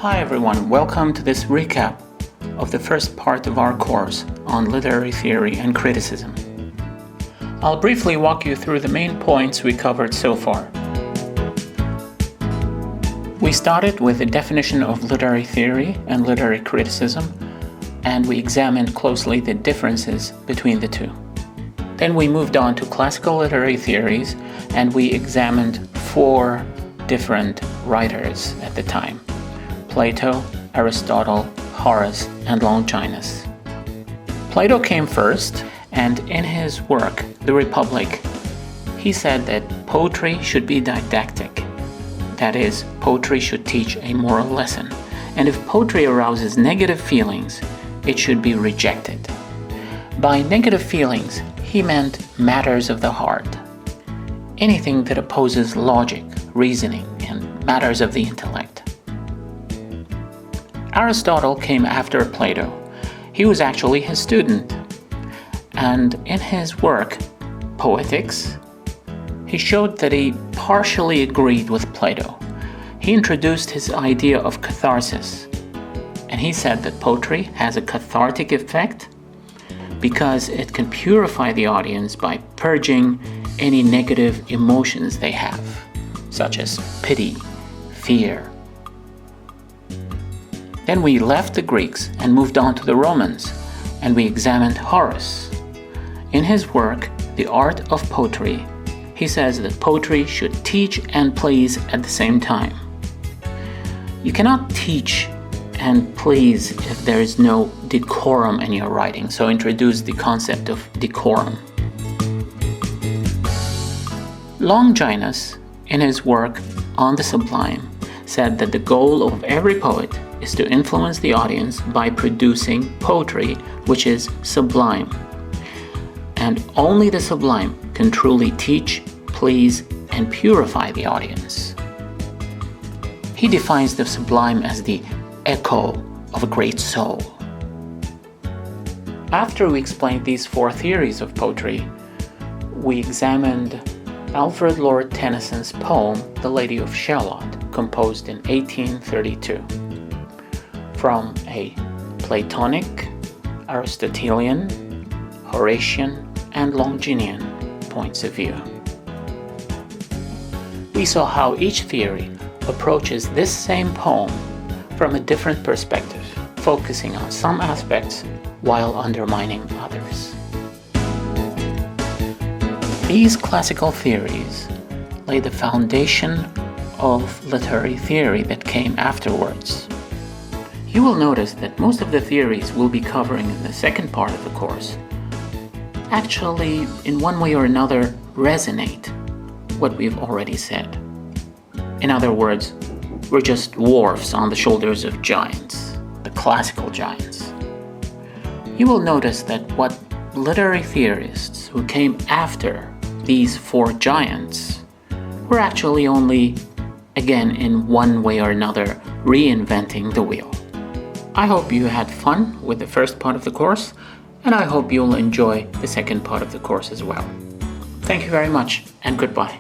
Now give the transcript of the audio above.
Hi everyone, welcome to this recap of the first part of our course on literary theory and criticism. I'll briefly walk you through the main points we covered so far. We started with the definition of literary theory and literary criticism, and we examined closely the differences between the two. Then we moved on to classical literary theories, and we examined 4 different writers at the time: Plato, Aristotle, Horace, and Longinus. Plato came first, and in his work, The Republic, he said that poetry should be didactic. That is, poetry should teach a moral lesson, and if poetry arouses negative feelings, it should be rejected. By negative feelings, he meant matters of the heart. Anything that opposes logic, reasoning, and matters of the intellect. Aristotle came after Plato. He was actually his student. And in his work, Poetics, he showed that he partially agreed with Plato. He introduced his idea of catharsis. And he said that poetry has a cathartic effect because it can purify the audience by purging any negative emotions they have, such as pity, fear. Then we left the Greeks and moved on to the Romans, and we examined Horace. In his work, The Art of Poetry, he says that poetry should teach and please at the same time. You cannot teach and please if there is no decorum in your writing, so introduce the concept of decorum. Longinus, in his work On the Sublime, said that the goal of every poet is to influence the audience by producing poetry which is sublime. And only the sublime can truly teach, please, and purify the audience. He defines the sublime as the echo of a great soul. After we explained these 4 theories of poetry, we examined Alfred Lord Tennyson's poem, The Lady of Shalott, composed in 1832. From a Platonic, Aristotelian, Horatian, and Longinian points of view. We saw how each theory approaches this same poem from a different perspective, focusing on some aspects while undermining others. These classical theories lay the foundation of literary theory that came afterwards. You will notice that most of the theories we'll be covering in the second part of the course actually, in one way or another, resonate what we've already said. In other words, we're just dwarfs on the shoulders of giants, the classical giants. You will notice that what literary theorists who came after these 4 giants were actually only, again, in one way or another, reinventing the wheel. I hope you had fun with the first part of the course, and I hope you'll enjoy the second part of the course as well. Thank you very much, and goodbye.